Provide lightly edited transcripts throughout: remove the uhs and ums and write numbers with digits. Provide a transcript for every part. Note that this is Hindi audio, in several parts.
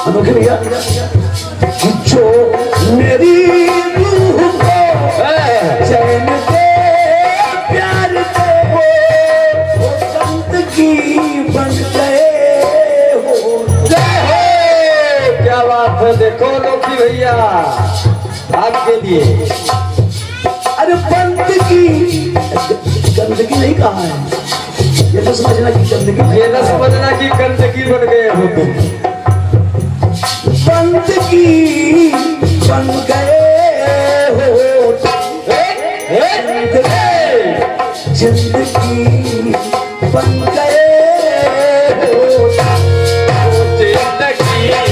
अनोखे भैया कि जो मेरी रूह को चैन दे प्यार दे वो बंदगी बन गए हो। क्या बात है, देखो लोकी भैया आपके लिए। अरे बंदगी, गंदगी नहीं कहा है, ये तो समझना कि गंदगी, ये न समझना कि गंदगी बन गए हो तुम। बंदगी बन गए हो, जिंदगी बन गए हो, जिंदगी बन गए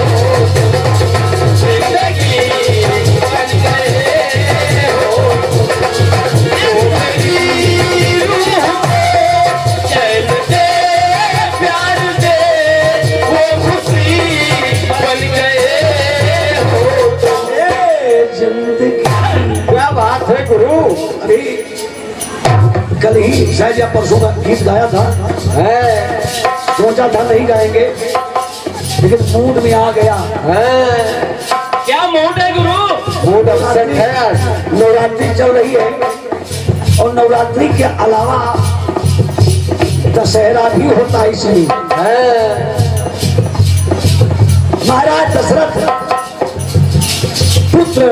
हो, जिंदगी बन गए हो, जिंदगी रूह को चैन दे प्यार दे वो खुशी बन गए हो तुम। जिंदगी। क्या बात है गुरु। अरे कल ही शायद या परसों का गीत गाया था, सोचा था नहीं गाएंगे लेकिन मूड में आ गया। क्या मूड है गुरु? मूड अपसेट है आज। नवरात्रि चल रही है और नवरात्रि के अलावा दशहरा भी होता है, इसलिए महाराज दशरथ पुत्र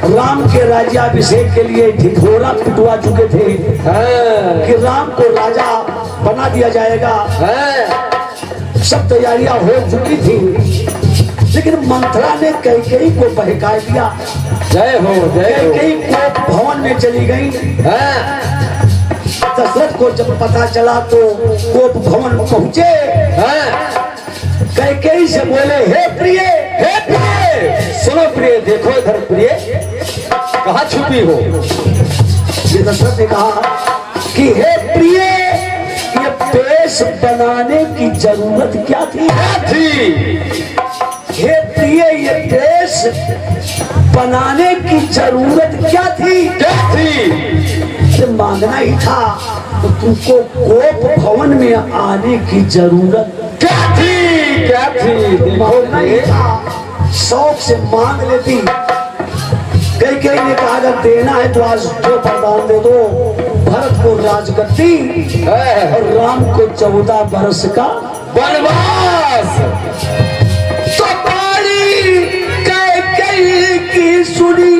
राम के राज्याभिषेक के लिए ढिढोरा पिटवा चुके थे कि राम को राजा बना दिया जाएगा। सब तैयारियां हो चुकी थी लेकिन मंथरा ने कैकेयी को बहका दिया। जय हो जय हो। कैकेयी को भवन में चली गई। दशरथ को जब पता चला तो कोप भवन पहुंचे। कैकेयी से बोले, हे प्रिय, हे प्रिय, सुनो प्रिय, देखो इधर प्रिय, कहाँ छुपी हो? ये दशरथ ने कहा कि हे प्रिय, ये पेश बनाने की जरूरत क्या थी? हे प्रिय, ये पेश बनाने की जरूरत क्या थी? मांगना ही था तो तुमको कोप भवन में आने की जरूरत क्या थी? मांगना ही था, शौक से मांग लेती। कैकेयी ने कहा अगर देना है तो आज जो वरदान दे दो, भरत को राजगद्दी और राम को 14 वर्ष का वनवास। तो बारी कैकेयी की सुनी,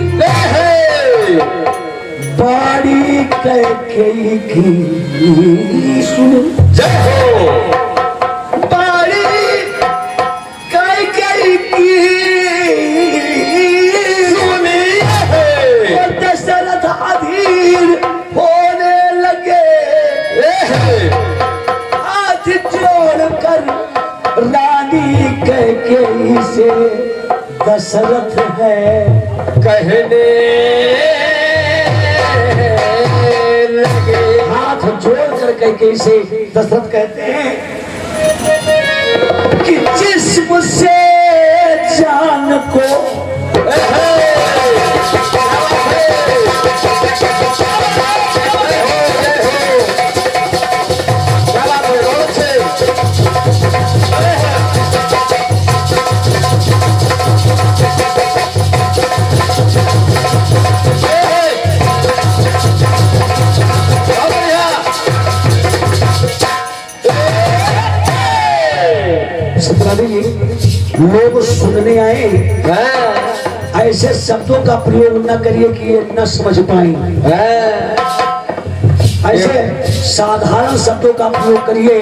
बारी कैकेयी की सुनी। जय हो। बारी कैकेयी की सुनी और दशरथ अधीर होने लगे। हाथ जोड़कर रानी कैकेयी से दशरथ है कहने लगे। हाथ जोड़कर कैकेयी से दशरथ कहते हैं कि जिस्म से जान को लोग सुनने आए, ऐसे शब्दों का प्रयोग न करिए कि ये न समझ पाए। ऐसे साधारण शब्दों का प्रयोग करिए।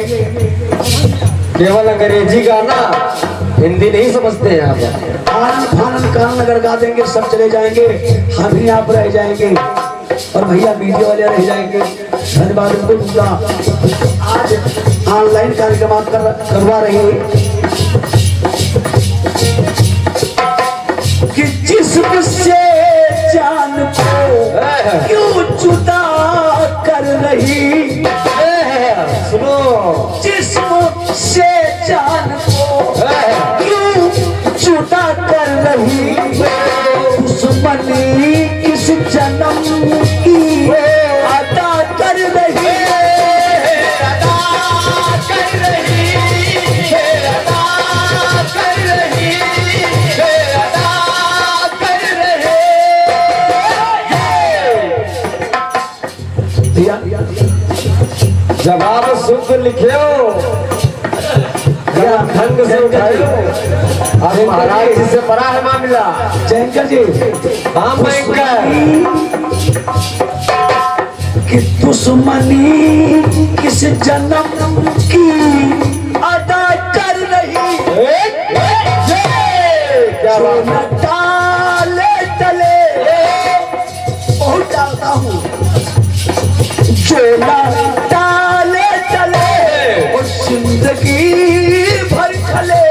केवल अंग्रेजी गाना, हिंदी नहीं समझते हैं आप। आनंद फानंद कानन अगर गा देंगे सब चले जाएंगे, हम ही आप रह जाएंगे और भैया मीडिया वाले रह जाएंगे। धन्यवाद उनको दूंगा। आज ऑनलाइन कार्यक्रम करवा रहे हैं कि जिस्म से जान को क्यों जुदा कर रही। सुनो, जिस्म से जान को क्यों जुदा कर रही। दुश्मनी किस जन्म की अदा कर रही, अदा कर रही है। लिखे हो, ढंग से उठाओ। अब महाराज जी से बड़ा है मामला। जयंकर जी, हाँ बैंकर, कि दुश्मनी किस जन्म की अदा कर रही, क्या जो बात न है। टाले टले, बहुत डालता हूँ, जो न टाले टले और जिंदगी भर खले,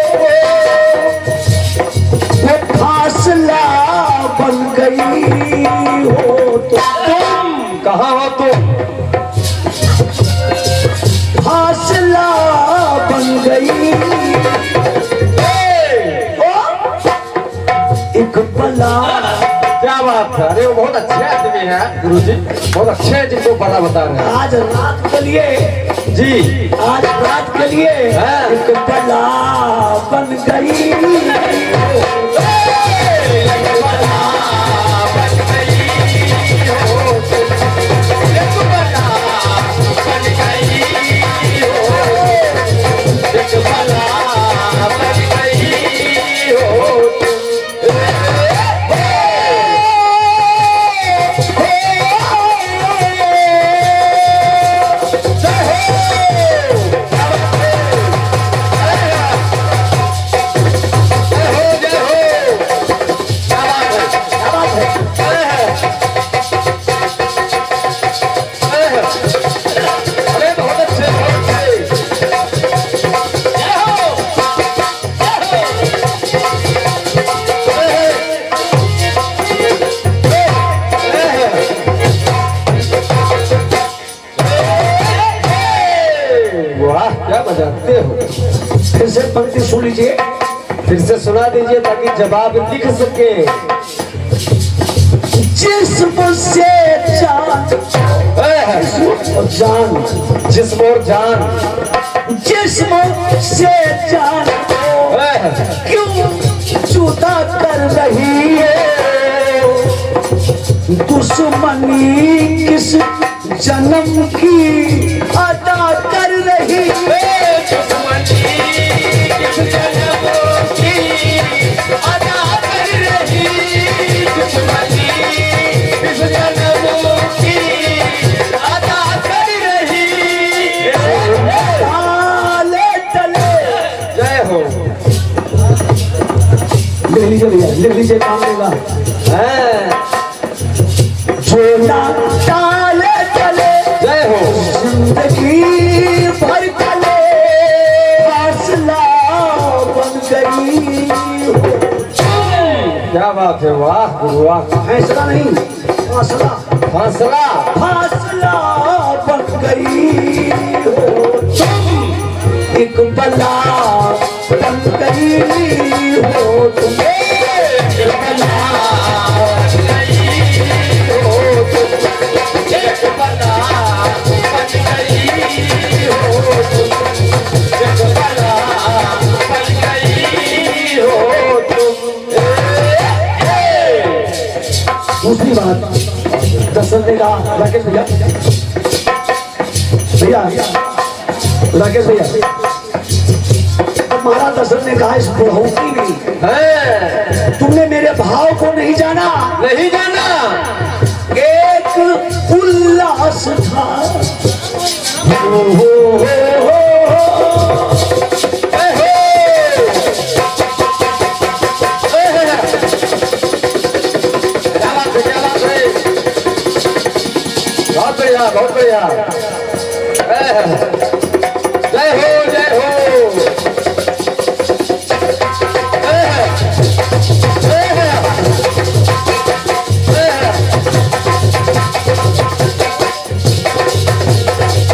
वो फासला बन गई हो तो तुम, कहाँ हो तुम? फासला बन गई एक बला। क्या बात है। अरे वो बहुत अच्छे आदमी है गुरुजी, बहुत अच्छे हैं जिनको बड़ा बता रहे हैं। आज रात के लिए, जी आज रात के लिए हाँ। एक बला बन गई। क्या बजाते हो? फिर से पंक्ति सुन लीजिए, फिर से सुना दीजिए ताकि जवाब लिख सके। जिस्म से जान, जान, जिस्म और जान, जिस्म से जान क्यों जुदा कर रही है, दुश्मनी किस जन्म की अदा कर रही है, किस जन्म की अदा कर रही, दुश्मनी किस जन्म की अदा कर रही, ताले तले। जय हो। लिख लीजिए भैया, लिख लीजिए, काम होगा। जो ना ताले तले, जय हो। जिंदगी भर चले, फासला बन गई। क्या बात है, वाह गुरु वाह। फैसला नहीं, फासला, फासला, फासला बन गई हो तुम, एक बला बन गई हो तुम, एक बला बन गई हो तुम, एक बला बन गई हो तुम, एक बला बन गई हो तुम। दूसरी बात, दशरथ ने कहा, राकेश भैया, भैया राकेश भैया, अब महाराज दशरथ ने कहा, इस बुढ़ौती में तुमने मेरे भाव को नहीं जाना, नहीं जाना। एक उल्लास था, बहुत बढ़िया, बहुत बढ़िया। जय हो, जय हो।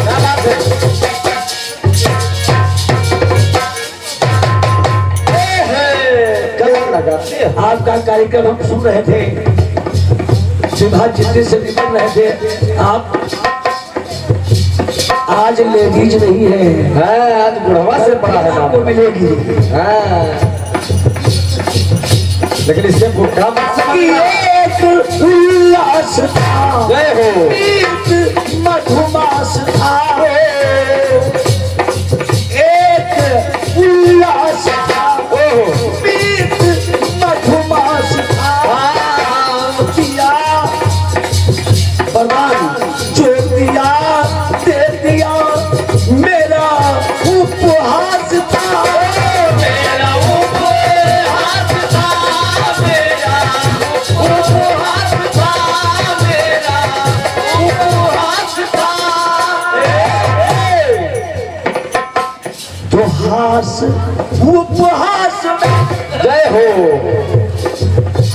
क्या बात है। क्या लगाते हैं? आपका कार्यक्रम हम सुन रहे थे, विवाह जितने से निकल रहे थे, आप आज लेडीज नहीं है, आज बुढ़वा से बड़ा है आपको मामला। मिलेगी। लेकिन इससे बुढ़ा मत समझना। एक उल्लास था, जय हो। एक मधुमास था, था, मेरा उपहास था, मेरा उपहास था, मेरा उपहास था। तो हास उपहास में, जय हो।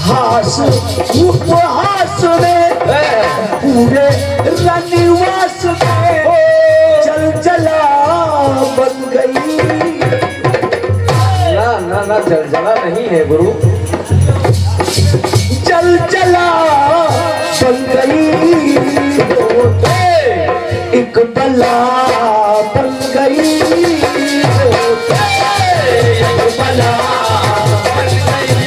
हास उपहास में पूरे रनिवास में चल चला बन गई। ना ना ना, जलजला नहीं है गुरु, चल चला बन गई। एक बला बन गई, एक बला बन गई,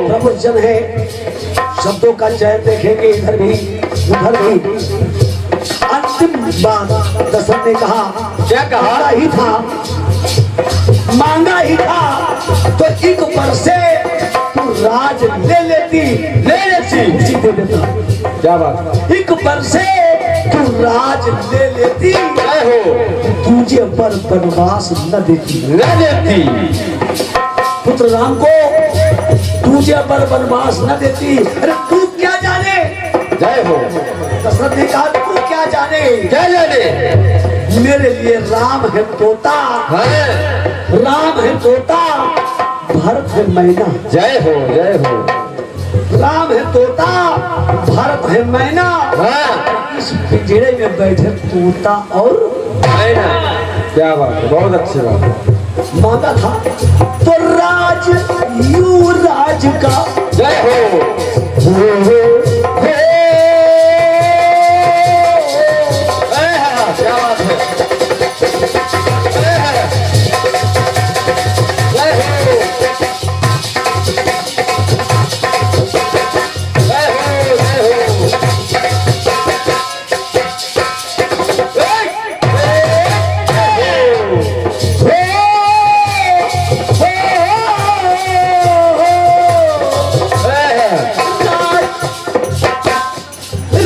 प्रवचन है, शब्दों का चयन देखेंगे इधर भी उधर भी। अंतिम बात दशरथ ने कहा, क्या कहा? ही था, मांगा ही था, तो एक पर से तू राज ले लेती, उसी दे देता। क्या बात? एक पर से तू राज ले लेती, जय हो। तुझे पर वनवास न देती, न देती, पुत्र राम को तुझे पर वनवास न देती। अरे तू क्या जाने, जय हो। दशरथ ने कहा तू क्या जाने, क्या जाने? मेरे लिए राम है तोता, है, राम है तोता, भरत है मैना। जय हो, जय हो। राम है तोता, भरत है मैना। हाँ, इस पिंजरे में बैठे तोता और मैना। क्या बात है, बहुत अच्छी बात है। मांगा था तो राज युवराज का, जय हो। क्या बात है, जय हो।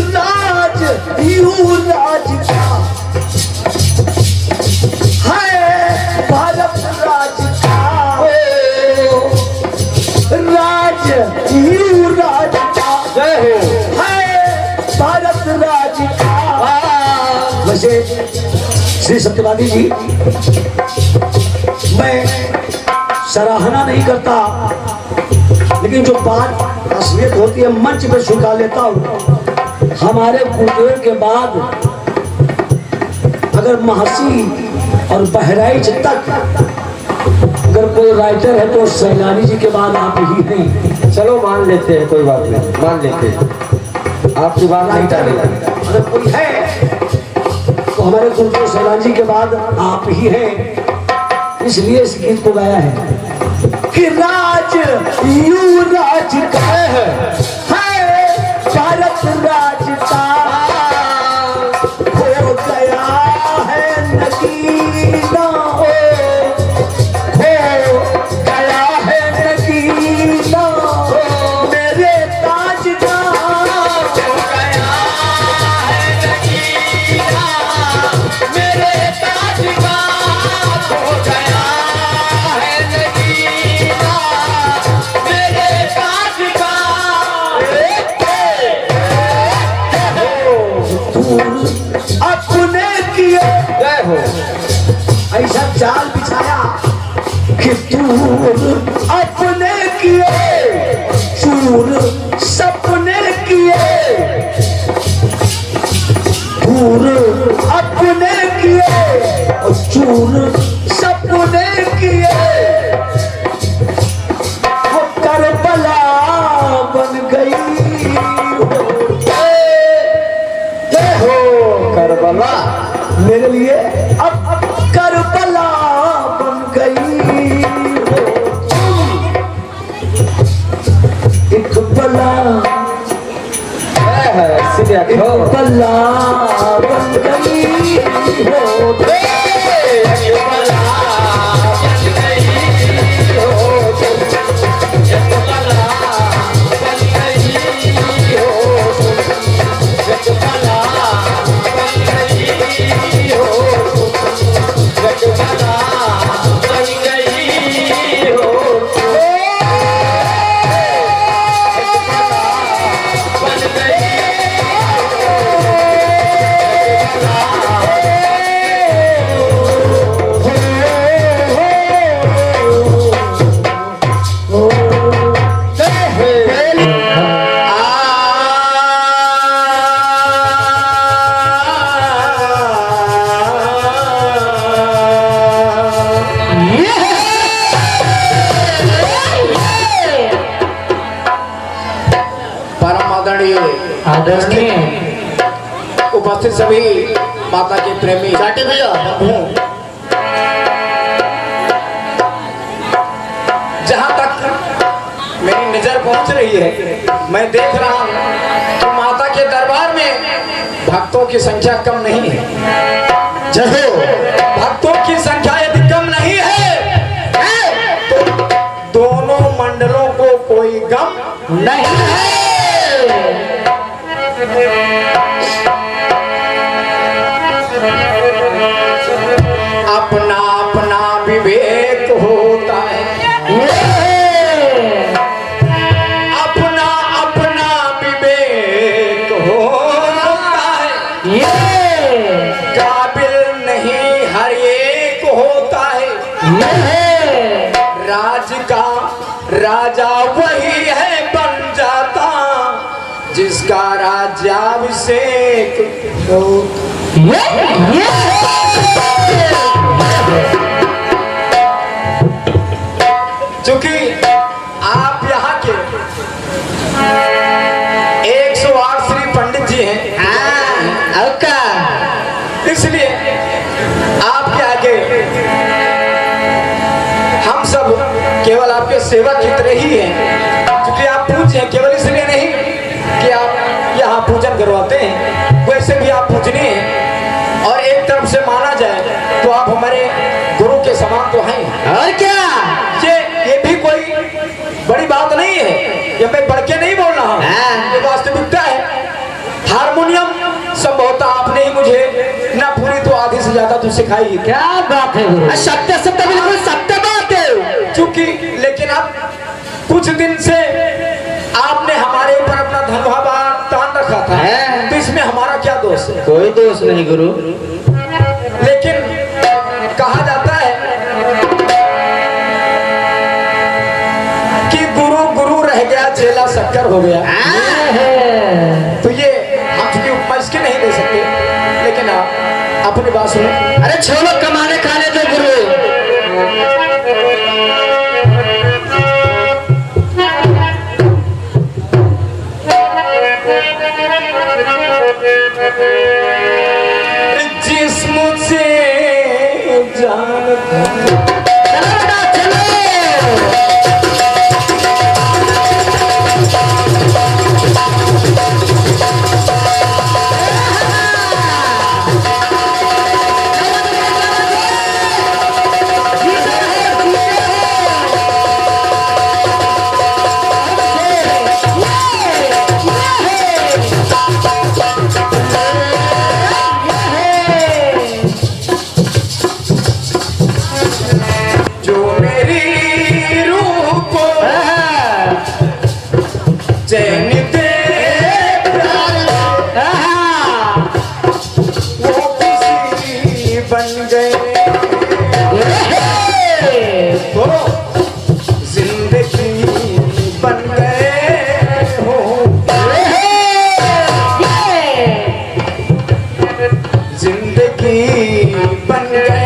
राज युवराज का है, भारत राज का, राज युवराज का जय हो। है, भारत राज का। वैसे श्री सत्यवादी जी, मैं सराहना नहीं करता, लेकिन जो बात असलियत होती है मंच पे झुका लेता हूँ। हमारे गुरुदेव के बाद अगर महसी और बहराइच तक अगर कोई राइटर है तो सैलानी जी के बाद आप ही हैं। चलो मान लेते हैं, कोई बात नहीं, मान लेते हैं, आपकी बात नहीं राइटर टालेंगे। अगर कोई है तो हमारे गुरुदेव सैलानी जी के बाद आप ही हैं। इसलिए इस गीत को गाया है कि राज युवराज का है, भारत राज का हो गया है नगीना, हो गया है नगीना, मेरे ताज का हो गया है नगीना, मेरे ताज का हो गया है नगीना, मेरे ताज का। अपने किए, जय हो। ऐसा जाल बिछाया कि दूर अपने किए, चूर सपने किए, दूर अपने किए और चूर सपने किए। वो करबला बन गई हो, करबला मेरे लिए अब करबला बन गई हो। एक बला, एक बला बन गई हो, एक बला बन गई आदरणीय उपस्थित सभी माता के प्रेमी चाटे भैया जहाँ तक मेरी नजर पहुंच रही है, मैं देख रहा हूँ कि माता के दरबार में भक्तों की संख्या कम नहीं है। जय हो। भक्तों की संख्या यदि कम नहीं है तो दोनों मंडलों को कोई गम नहीं है। अपना अपना विवेक होता है, अपना अपना विवेक होता है, काबिल नहीं हर एक होता है। राज का राजा वही है बन जाता जिसका राज्याभिषेक चूंकि आप यहाँ के 108 श्री पंडित जी हैं, इसलिए आपके आगे हम सब केवल आपके सेवक की तरह ही हैं। क्योंकि आप पूज्य हैं, केवल इसलिए नहीं कि आप यहाँ पूजन करवाते हैं, वैसे भी आप पूजनीय हैं। और एक तरफ से माना जाए तो आप हमारे गुरु के समान तो हैं। और क्या ये भी कोई बड़ी बात नहीं है, ये मैं बढ़ के नहीं बोल रहा हूँ, ये वास्तविकता है। हारमोनियम संभवतः आपने ही मुझे ना पूरी तो आधी से ज्यादा तो सिखाई। क्या बात है गुरु, सत्य सत्य बिल्कुल सत्य बात है। चूंकि लेकिन अब कुछ दिन से आपने हमारे ऊपर अपना धनुहा तान रखा था, तो इसमें हमारा क्या दोष है? कोई दोष नहीं गुरु। लेकिन कहा जाता है कि गुरु गुरु रह गया, चेला शक्कर हो गया। तो ये हम चूंकि उपमा इसके नहीं दे सकते, लेकिन आप अपनी बात सुनो। अरे छोड़ो, कमाने खाने दो गुरु। जिस्म से जान चैन दे वो किसी बन गए तो जिंदगी बन गए हो, जिंदगी बन गए।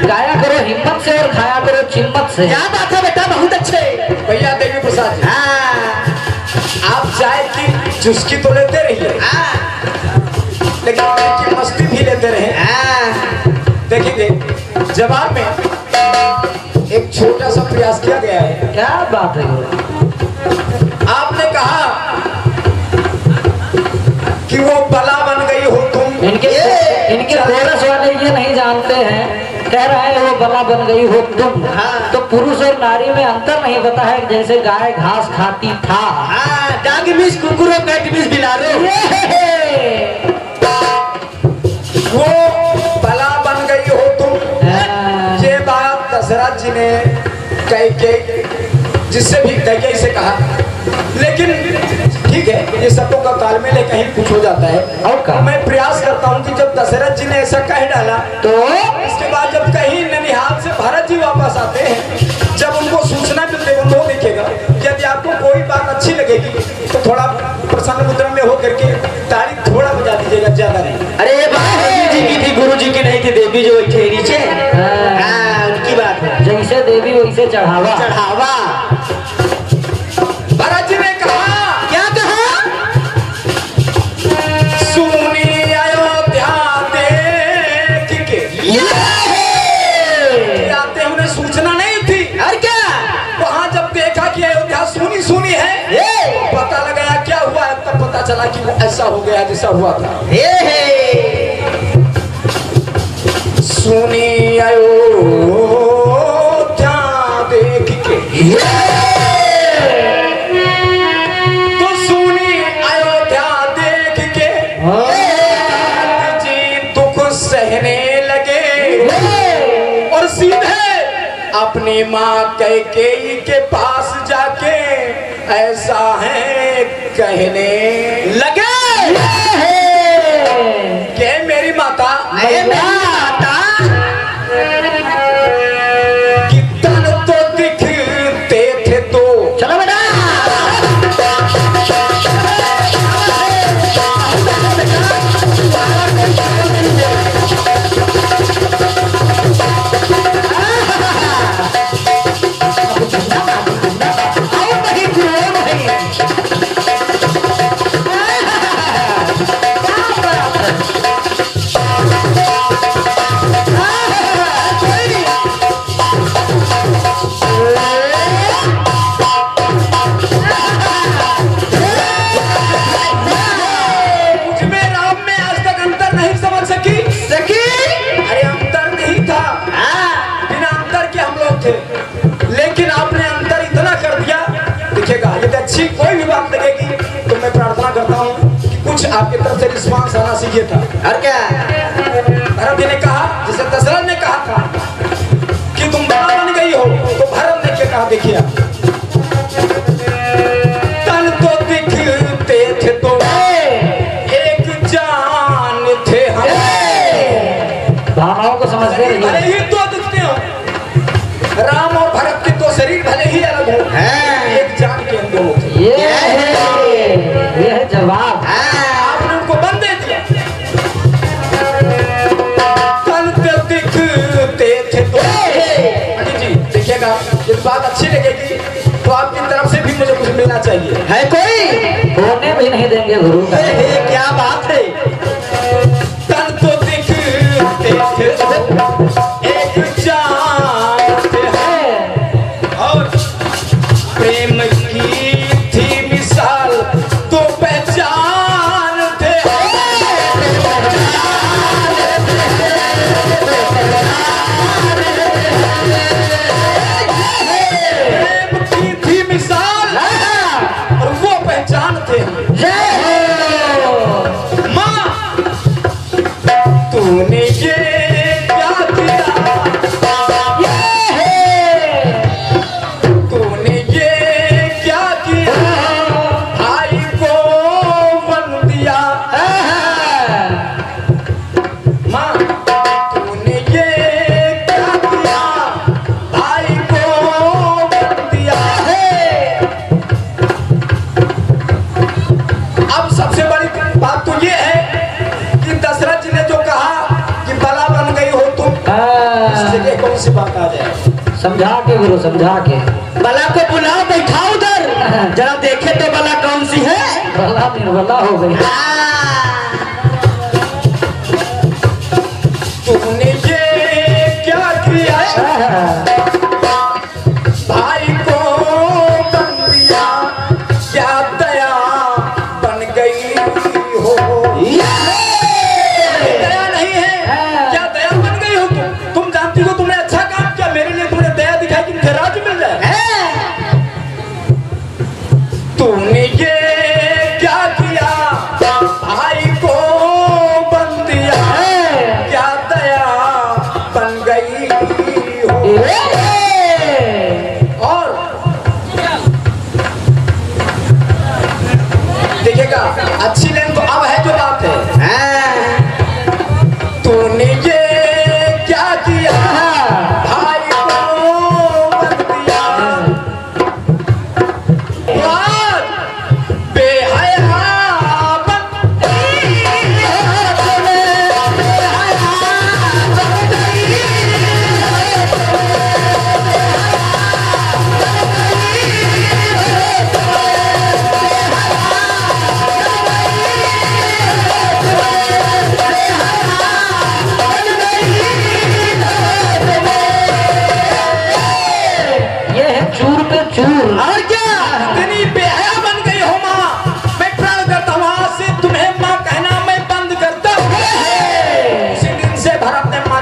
गाया करो हिम्मत से और खाया करो चिम्मत से। क्या बात है बेटा, बहुत अच्छे। भैया देवी प्रसाद जी, आप चाय की चुस्की तो लेते रहिए, लेकिन की मस्ती भी लेते रहे। देखिए जवाब में एक छोटा सा प्रयास किया गया है। क्या बात है, आपने कहा कि वो बला बन गई हो तुम। इनके कोरस वाले ये नहीं जानते हैं, कह रहे हैं वो बला बन गई हो तुम। तो पुरुष और नारी में अंतर नहीं पता है, जैसे गाय घास खाती था। डांगी मिस कुकुरो कैट मिस बिलारो। वो बला बन गई हो तुम, ये बात दशरथ जी ने कह जिससे भी कह से कहा। लेकिन ठीक है, ये सबों का तालमेल है, कहीं कुछ हो जाता है। और मैं प्रयास करता हूँ कि जब दशरथ जी ने ऐसा कह डाला, तो इसके बाद जब कहीं ननिहाल से भरत जी वापस आते प्रसन्न मुद्रा में हो करके ताली थोड़ा बजा दीजिएगा, ज्यादा नहीं। अरे ये बात देवी जी की थी, गुरु जी की नहीं थी। देवी जो बैठे हैं नीचे, उनकी बात है। जैसे देवी वैसे चढ़ावा। चढ़ावा। महाराज जी ने कहा, क्या कहा? सुनी अयोध्या देख के। आते उन्हें सूचना नहीं थी। और क्या? वहां जब देखा कि अयोध्या सुनी सुनी है, पता लगाया क्या हुआ है, तब पता चला कि वो ऐसा हो गया जैसा हुआ था। सुनी अयोध्या देख के, तो सुनी अयोध्या देख के जी दुख सहने लगे और सीधे अपनी माँ कैकेयी के पास जाके ऐसा है कहने लगे कि मेरी माता, कि तन तो दिखते थे तो चलो बेटा। मुझमें राम में आज तक अंतर नहीं समझ सकी। अरे अंतर नहीं था, बिना अंतर के हम लोग थे, लेकिन आपने अंतर इतना कर दिया। देखिएगा, यदि अच्छी कोई भी बात लगेगी तो मैं प्रार्थना करता हूँ कि कुछ आपकी तरफ से रिस्पॉन्स आना चाहिए था। और क्या? भरत जी ने कहा, जैसे दशरथ ने कहा था कि तुम बड़ा बन गई हो, तो भरत ने क्या कहा? देखिए, तन तो दिखते थे तो एक जान थे हम। भावनाओं को समझते शरीर भले रहिए। ही तो दिखते हो, राम और भरत के तो शरीर भले ही अलग हो, एक जान के हम दोनों थे। ये है जवाब। आपने उनको बंद दे दिया। तन तो दिखते थे तो पंडित जी देखिएगा, इस बात अच्छी लगेगी तो आपकी तरफ से भी मुझे कुछ मिलना चाहिए। है कोई? होने भी नहीं देंगे गुरु का। क्या बात है? तन तो दिखते थे एक जान थे और प्रेम की थी मिसाल तो पहचान थे। प्रेम की थी मिसाल और वो पहचान थे। माँ, तूने ये क्या किया? तूने ये क्या किया? भाई को वन दिया। माँ, तूने ये क्या किया? भाई को वन दिया। अब सबसे बड़ी बात तो ये है कि दशरथ जी ने जो कहा कि बला बन गई हो तुम, इस जगह कौन सी बात आ जाए? समझा के गुरु, समझा के। बला को बुलाओ, बैठाओ उधर, जरा देखे तो बला कौन सी है। बला निर्बला हो गई। तूने ये क्या किया? भाई को बन दिया, क्या दया बन गई हो? दया नहीं है, क्या दया बन गई हो तुम जानती हो तुमने अच्छा काम किया, मेरे लिए तुमने दया दिखाई कि मुझे राज्य मिल जाए। तूने ये क्या किया? भाई को बन दिया, क्या दया बन गई हो?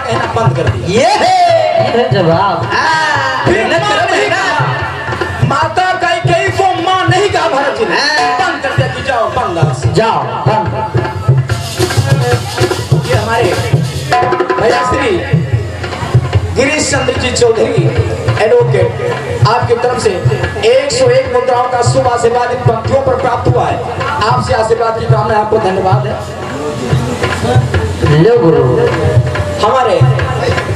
कहना बंद कर दिया। ये है जवाब। फिर माँ नहीं कहा, माता कैकेयी को माँ नहीं कहा भरत जी ने, बंद कर दिया कि जाओ बंद जाओ बंद। ये हमारे भैया श्री गिरीश चंद्र जी चौधरी एडवोकेट आपकी तरफ से 101 मुद्राओं का शुभ आशीर्वाद इन पंक्तियों पर प्राप्त हुआ है। आपसे आशीर्वाद की कामना, आपको धन्यवाद है। लो गुरु। हमारे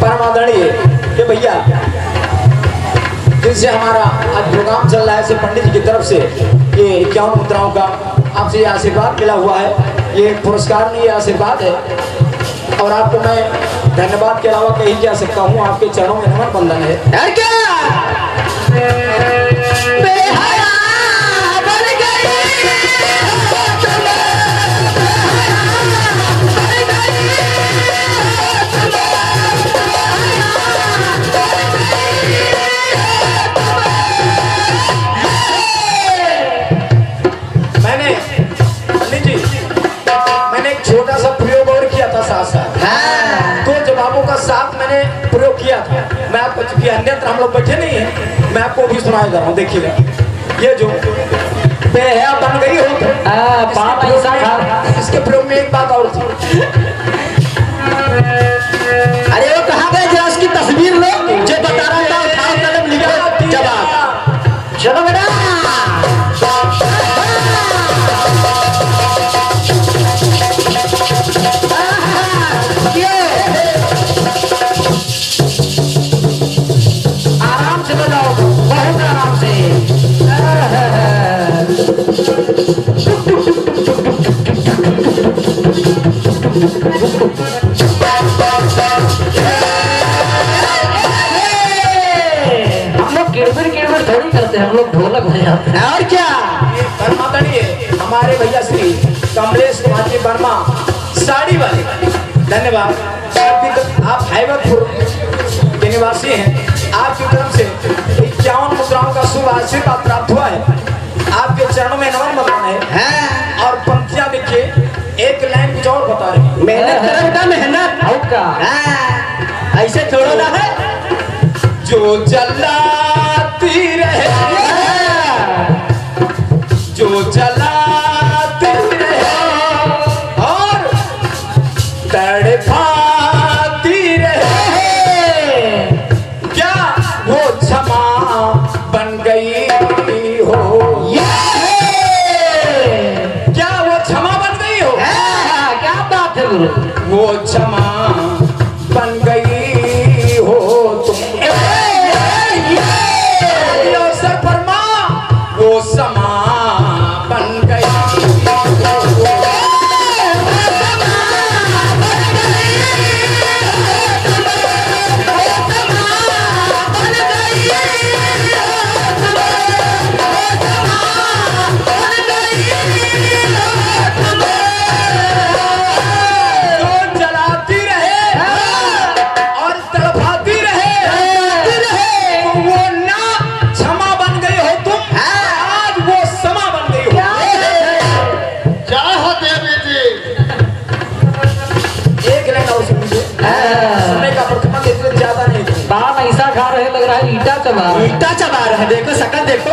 परमादरणीय के भैया जिनसे हमारा आज प्रोग्राम चल रहा है, से पंडित जी की तरफ से ये 51 मुद्राओं का आपसे ये आशीर्वाद मिला हुआ है। ये पुरस्कार नहीं, ये आशीर्वाद है। और आपको मैं धन्यवाद के अलावा कहीं क्या सकता हूँ, आपके चरणों में नमन बंधन है। क्या छोटा सा प्रयोग और किया था साथ साथ, तो जवाबों का साथ मैंने प्रयोग किया था। मैं आपको, चूंकि अन्यत्र हम लोग बैठे नहीं है, मैं आपको भी सुनाया जा रहा हूँ। देखिएगा, ये जो बेहया बन गई हो तो इसके प्रयोग में एक बात और थी। अरे वो कहाँ गए जरा उसकी तस्वीर लो, जो बता रहा था उठाओ कदम लिखो जवाब। चलो बेटा। आराम से बजाओ, बहुत आराम से। हम लोग किड़बिड़ थोड़ी करते हैं, हम लोग ढोलक बजाते हैं। और क्या हमारे भैया श्री कमलेश कुमार जी वर्मा साड़ी वाले, धन्यवाद। आप हैबतपुर के निवासी हैं, आपकी तरफ से 51 मुद्राओं का शुभ आशीर्वाद प्राप्त हुआ है। आपके चरणों में नमन बंधन है। और पंक्तियां देखिए, एक लाइन कुछ और बता रही है। मेहनत करो बेटा, मेहनत का ऐसे छोड़ो ना है। जो जलाती रहे, जो जलाती रहे और तड़पाती रहे, क्या वो क्षमा बन गई हो? क्या वो क्षमा बन गई हो? क्या बात है गुरु? वो क्षमा बन गई हो तुम अवसर पर माँ, वो समा बन गई। बाप ऐसा खा रहे, लग रहा है ईटा चबा रहा है। देखो शकल देखो।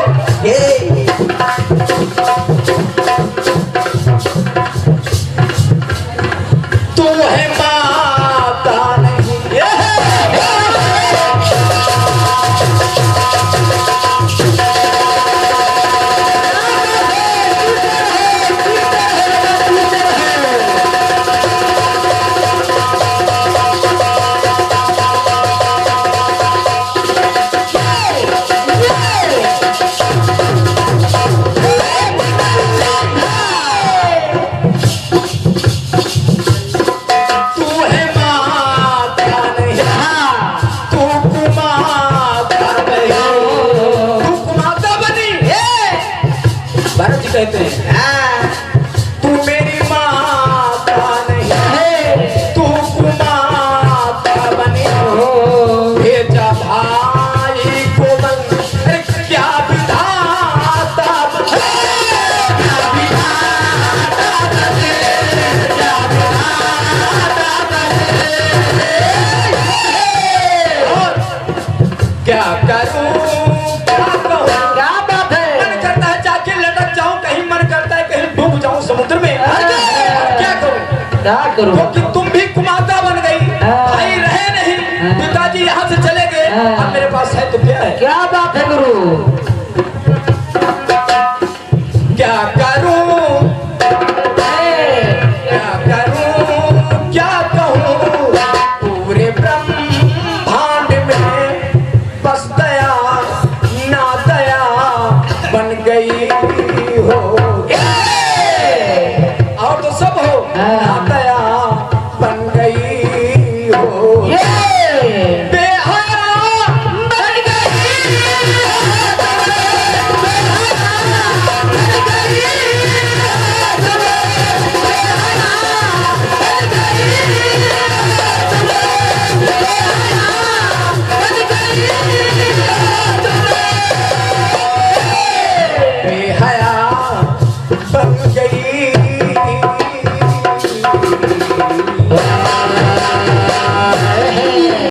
तू है माता नहीं, कहते हैं तू मेरी माता नहीं, तू कुमाता बनी हो, भेजा भाई को बन, क्या विधाता बने, क्या विधाता बने, क्या विधाता बने। करूं क्या कहूं? क्या बात है? मन करता है जाके लटक जाऊं, कहीं मन करता है कहीं डूब जाऊं समुद्र में। क्या करूं? क्या करूं? क्योंकि तुम भी कुमाता बन गई, भाई रहे नहीं, पिताजी यहाँ से चले गए, अब मेरे पास है तो क्या है? क्या बात है गुरु?